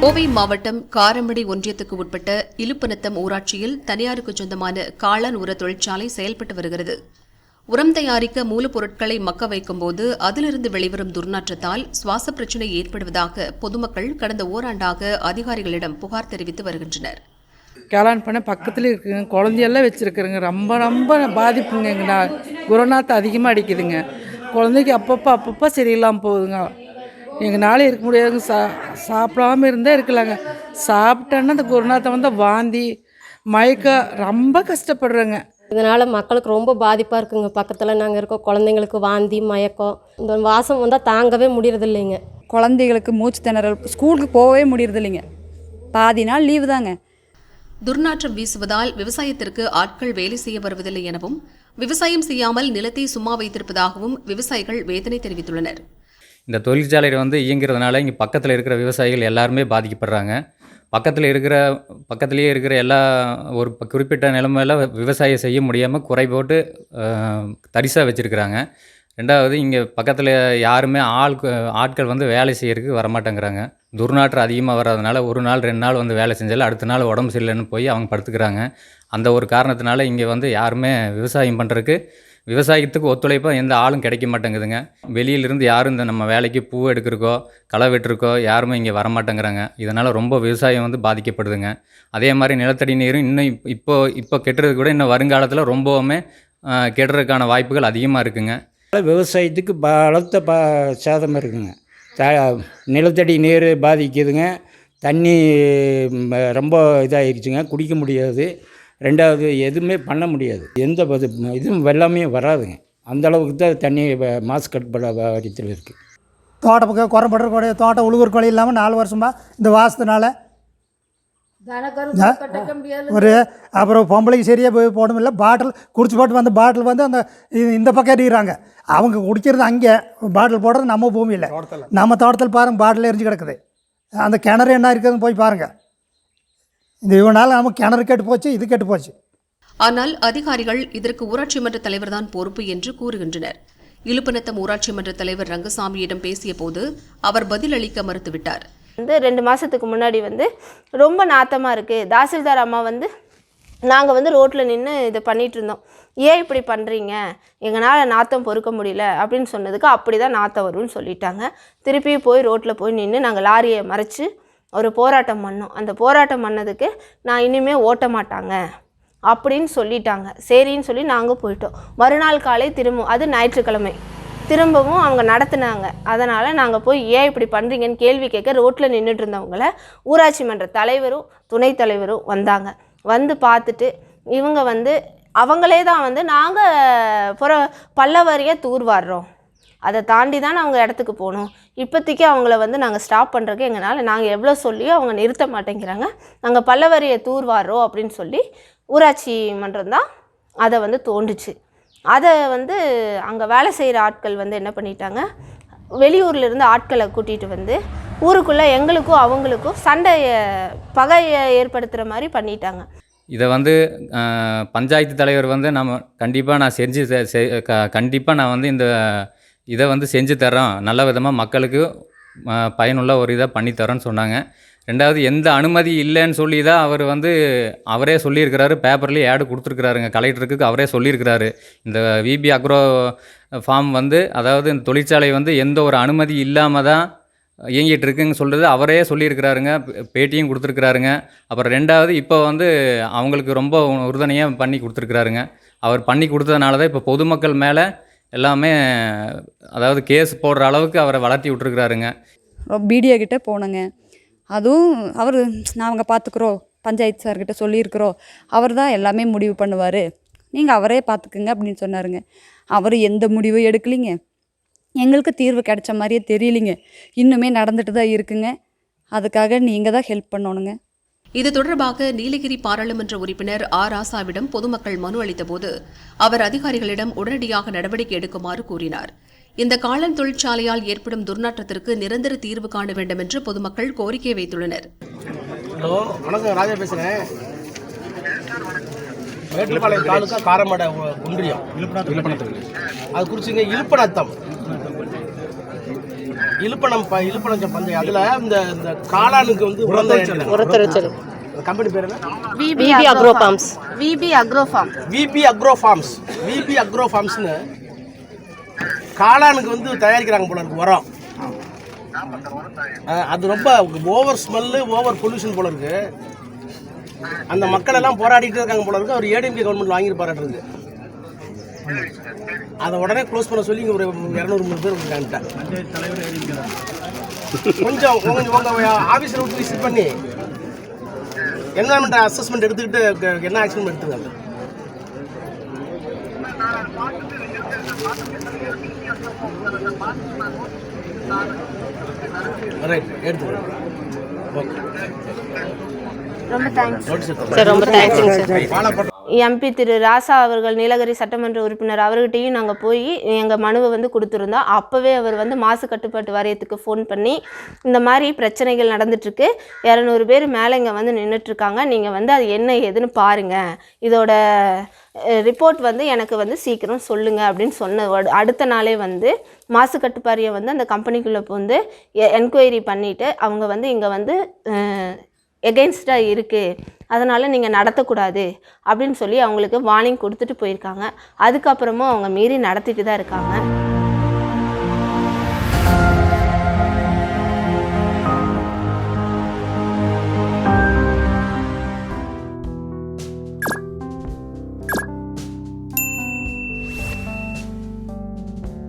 கோவை மாவட்டம் காரமடை ஒன்றியத்துக்கு உட்பட்ட இலுப்பநத்தம் ஊராட்சியில் தனியாருக்கு சொந்தமான காளான் உர தொழிற்சாலை செயல்பட்டு வருகிறது. உரம் தயாரிக்க மூலப்பொருட்களை மக்க வைக்கும்போது அதிலிருந்து வெளிவரும் துர்நாற்றத்தால் சுவாச பிரச்சினை ஏற்படுவதாக பொதுமக்கள் கடந்த ஓராண்டாக அதிகாரிகளிடம் புகார் தெரிவித்து வருகின்றனர். காளான் பண்ண பக்கத்தில் இருக்குங்க, குழந்தையெல்லாம் வச்சுருக்குறேங்க. ரொம்ப ரொம்ப பாதிப்புங்க. குரோநாத்தை அதிகமாக அடிக்குதுங்க. குழந்தைக்கு அப்பப்போ சரியில்லாமல் போகுதுங்க. எங்களால் இருக்க முடியாதுங்க. சாப்பிடாமல் இருந்தால் இருக்கலாங்க. சாப்பிட்டோன்னா அந்த குருநாத்தை வந்து வாந்தி மயக்கம் ரொம்ப கஷ்டப்படுறேங்க. இதனால் மக்களுக்கு ரொம்ப பாதிப்பாக இருக்குங்க. பக்கத்தில் நாங்கள் இருக்கோம். குழந்தைங்களுக்கு வாந்தி மயக்கம், இந்த வாசம் வந்தால் தாங்கவே முடியறதில்லைங்க. குழந்தைகளுக்கு மூச்சு திணறல், ஸ்கூலுக்கு போகவே முடியறதில்லைங்க. பாதி நாள் லீவு தாங்க. துர்நாற்றம் வீசுவதால் விவசாயத்திற்கு ஆட்கள் வேலை செய்ய வருவதில்லை எனவும், விவசாயம் செய்யாமல் நிலத்தை சும்மா வைத்திருப்பதாகவும் விவசாயிகள் வேதனை தெரிவித்துள்ளனர். இந்த தொழிற்சாலையில் வந்து இயங்கிறதுனால இங்கே பக்கத்தில் இருக்கிற விவசாயிகள் எல்லாருமே பாதிக்கப்படுறாங்க. பக்கத்துலேயே இருக்கிற எல்லா ஒரு குறிப்பிட்ட நிலைமையில் விவசாயம் செய்ய முடியாமல் குறை போட்டு தரிசாக வச்சுருக்கிறாங்க. ரெண்டாவது, இங்கே பக்கத்தில் யாருமே ஆட்கள் வந்து வேலை செய்யறதுக்கு வரமாட்டேங்கிறாங்க. துர்நாற்றம் அதிகமாக வர்றதுனால ஒரு நாள் 2 நாள் வந்து வேலை செஞ்சாலும் அடுத்த நாள் உடம்பு சரியில்லைன்னு போய் அவங்க படுத்துக்கிறாங்க. அந்த ஒரு காரணத்தினால இங்கே வந்து யாருமே விவசாயம் பண்ணுறதுக்கு, விவசாயத்துக்கு ஒத்துழைப்பாக எந்த ஆளும் கிடைக்க மாட்டேங்குதுங்க. வெளியிலிருந்து யாரும் இந்த நம்ம வேலைக்கு பூ எடுக்கிறக்கோ களை வெட்டுறக்கோ யாருமே இங்கே வரமாட்டேங்கிறாங்க. இதனால் ரொம்ப விவசாயம் வந்து பாதிக்கப்படுதுங்க. அதே மாதிரி நிலத்தடி நீரும் இன்னும் இப்போ கெட்டுறது கூட இன்னும் வருங்காலத்தில் ரொம்பவுமே கெட்டுறதுக்கான வாய்ப்புகள் அதிகமாக இருக்குங்க. விவசாயத்துக்கு பலத்த சேதம் இருக்குங்க. நிலத்தடி நீர் பாதிக்குதுங்க. தண்ணி ரொம்ப இதாகிடுச்சுங்க, குடிக்க முடியாது. ரெண்டாவது, எதுவுமே பண்ண முடியாது. எந்த இதுவும் வெள்ளாமே வராதுங்க. அந்தளவுக்கு தான் தண்ணி மாசு கட்டுப்பாடு இருக்குது. தோட்டம் குறப்படுற தோட்டம் உழுவுற கொலை இல்லாமல் 4 வருஷமாக இந்த வாசத்தினால ஒரு அப்புறம் பொம்பளைக்கு சரியாக போய் போடணும். இல்லை பாட்டில் குடிச்சு போட்டு வந்த பாட்டில் வந்து அந்த இந்த பக்கம் எறிகிறாங்க. அவங்க குடிக்கிறது அங்கே, பாட்டில் போடுறது நம்ம பூமியில், நம்ம தோட்டத்தில் பாருங்கள் பாட்டில் எரிஞ்சு கிடக்குது. அந்த கிணறு என்ன இருக்குதுன்னு போய் பாருங்கள். இந்த இவனால் நம்ம கிணறு கெட்டு போச்சு, இது கெட்டு போச்சு. ஆனால் அதிகாரிகள் இதற்கு ஊராட்சி மன்ற தலைவர் தான் பொறுப்பு என்று கூறுகின்றனர். இலுப்பநத்தம் ஊராட்சி மன்ற தலைவர் ரங்கசாமியிடம் பேசிய போது அவர் பதிலளிக்க மறுத்துவிட்டார். 2 மாதத்துக்கு முன்னாடி ரொம்ப நாத்தமாக இருக்குது. தாசில்தார் அம்மா நாங்கள் ரோட்டில் நின்று இதை பண்ணிகிட்டு இருந்தோம். ஏன் இப்படி பண்ணுறீங்க, எங்களால் நாத்தம் பொறுக்க முடியல அப்படின்னு சொன்னதுக்கு, அப்படி தான் நாத்தம் வரும்னு சொல்லிட்டாங்க. திருப்பி போய் ரோட்டில் போய் நின்று நாங்கள் லாரியை மறைச்சி ஒரு போராட்டம் பண்ணோம். அந்த போராட்டம் பண்ணதுக்கு நான் இனிமேல் ஓட்ட மாட்டாங்க அப்படின்னு சொல்லிட்டாங்க. சரின்னு சொல்லி நாங்கள் போயிட்டோம். மறுநாள் காலை அது ஞாயிற்றுக்கிழமை திரும்பவும் அவங்க நடத்துனாங்க. அதனால் நாங்கள் போய் ஏன் இப்படி பண்ணுறீங்கன்னு கேள்வி கேட்க ரோட்டில் நின்றுட்டு இருந்தவங்கள ஊராட்சி மன்ற தலைவரும் துணைத் தலைவரும் வந்தாங்க. வந்து பார்த்துட்டு இவங்க அவங்களே தான் நாங்கள் பல்லவரியை தூர்வாடுறோம், அதை தாண்டி தான் அவங்க இடத்துக்கு போகணும், இப்போதைக்கு அவங்கள நாங்கள் ஸ்டாப் பண்ணுறதுக்கு எங்களால், நாங்கள் எவ்வளோ சொல்லியும் அவங்க நிறுத்த மாட்டேங்கிறாங்க, நாங்கள் பல்லவரியை தூர்வாடுறோம் அப்படின்னு சொல்லி ஊராட்சி மன்றம் தான் அதை தோண்டுச்சு. அதை அங்கே வேலை செய்கிற ஆட்கள் என்ன பண்ணிட்டாங்க, வெளியூர்லேருந்து ஆட்களை கூட்டிகிட்டு ஊருக்குள்ளே எங்களுக்கும் அவங்களுக்கும் பகையை ஏற்படுத்துகிற மாதிரி பண்ணிட்டாங்க. இதை பஞ்சாயத்து தலைவர் நம்ம கண்டிப்பாக நான் இந்த இதை செஞ்சு தரோம், நல்ல விதமாக மக்களுக்கு பயனுள்ள ஒரு இதை பண்ணித்தரோன்னு சொன்னாங்க. ரெண்டாவது, எந்த அனுமதி இல்லைன்னு சொல்லி தான் அவர் அவரே சொல்லியிருக்கிறாரு. பேப்பர்லேயே ஆடு கொடுத்துருக்குறாருங்க, கலெக்டருக்கு அவரே சொல்லியிருக்கிறாரு. இந்த விபி அக்ரோ ஃபார்ம் அதாவது இந்த தொழிற்சாலை எந்த ஒரு அனுமதி இல்லாமல் தான் இயங்கிட்டு இருக்குன்னு சொல்கிறது அவரே சொல்லியிருக்கிறாருங்க, பேட்டியும் கொடுத்துருக்குறாருங்க. அப்புறம் ரெண்டாவது, இப்போ அவங்களுக்கு ரொம்ப உறுதுணையாக பண்ணி கொடுத்துருக்குறாருங்க. அவர் பண்ணி கொடுத்ததுனால தான் இப்போ பொதுமக்கள் மேலே எல்லாமே அதாவது கேஸ் போடுற அளவுக்கு அவரை வளர்த்தி விட்டுருக்குறாருங்க. பிடிஓ கிட்டே போனோங்க. அதுவும் அவர் நாங்கள் பார்த்துக்குறோம், பஞ்சாயத்து சார்கிட்ட சொல்லியிருக்கிறோம், அவர் தான் எல்லாமே முடிவு பண்ணுவார், நீங்கள் அவரே பார்த்துக்குங்க அப்படின்னு சொன்னாருங்க. அவர் எந்த முடிவும் எடுக்கலிங்க. எங்களுக்கு தீர்வு கிடைச்ச மாதிரியே தெரியலிங்க. இன்னுமே நடந்துட்டு தான் இருக்குங்க. அதுக்காக நீங்கள் தான் ஹெல்ப் பண்ணணுங்க. இது தொடர்பாக நீலகிரி பாராளுமன்ற உறுப்பினர் ராசாவிடம் பொதுமக்கள் மனு அளித்தபோது அவர் அதிகாரிகளிடம் உடனடியாக நடவடிக்கை எடுக்குமாறு கூறினார். இந்த காளான் தொழிற்சாலையால் ஏற்படும் துர்நாற்றத்திற்கு நிரந்தர தீர்வு காண வேண்டும் என்று பொதுமக்கள் கோரிக்கை வைத்துள்ளனர். ஹலோ, வணக்கம், ராஜா பேசுகிறேன். மேட்டுப்பாளையம் தாலுக்கா காரமடை ஒன்றியம் இலுப்பணத்துக்கு அது குறிச்சிங்க இலுப்பநத்தம் இலுப்பணம் பந்தயம் அதில் இந்த காளானுக்கு வந்து உரத்தொழிற்சாலை கம்பெனி பேர் என்ன? VP agro farms. VP agro ஃபார்ம்ஸ்னு காளானுக்கு வந்து தயாரிக்கிறாங்க போல இருக்கு உரம். அது ரொம்ப ஓவர் ஸ்மெல்லு, ஓவர் பொல்யூஷன் போல இருக்கு. அந்த மக்கள் எல்லாம் போராடிட்டு இருக்காங்க போல இருக்கு. அவர் ஏடிஎம்கே கவர்மெண்ட் வாங்கியிருப்பாரு இருக்கு. அதை உடனே க்ளோஸ் பண்ண சொல்லி இங்கே ஒரு 200-300 பேர் இருக்காங்க. கொஞ்சம் உங்கள் ஆஃபீஸில் விட்டு விசிட் பண்ணி என்வரான்மெண்ட் அசஸ்மெண்ட் எடுத்துக்கிட்டு என்ன ஆக்ஷன் எடுத்துக்காங்க. ரைட், எடுத்துக்கிறேன். ரொம்ப தேங்க்ஸ். ரொம்ப தேங்க்ஸுங்க சார். எம்பி திரு ராசா அவர்கள், நீலகிரி சட்டமன்ற உறுப்பினர், அவர்கிட்டையும் நாங்கள் போய் எங்கள் மனுவை வந்து கொடுத்துருந்தோம். அப்போவே அவர் வந்து மாசு கட்டுப்பாட்டு வாரியத்துக்கு ஃபோன் பண்ணி இந்த மாதிரி பிரச்சனைகள் நடந்துட்டுருக்கு, 200 பேர் மேலே இங்கே வந்து நின்றுட்டுருக்காங்க, நீங்கள் வந்து அது என்ன ஏதுன்னு பாருங்கள், இதோட ரிப்போர்ட் வந்து எனக்கு வந்து சீக்கிரம் சொல்லுங்கள் அப்படின்னு சொன்ன அடுத்த நாளே வந்து மாசு கட்டுப்பாரியம் வந்து அந்த கம்பெனிக்குள்ளே வந்து என்கொயரி பண்ணிவிட்டு அவங்க வந்து இங்கே வந்து எகெயின்ஸ்டாக இருக்குது, அதனால் நீங்கள் நடத்தக்கூடாது அப்படின்னு சொல்லி அவங்களுக்கு வார்னிங் கொடுத்துட்டு போயிருக்காங்க. அதுக்கப்புறமும் அவங்க மீறி நடத்திட்டு தான் இருக்காங்க.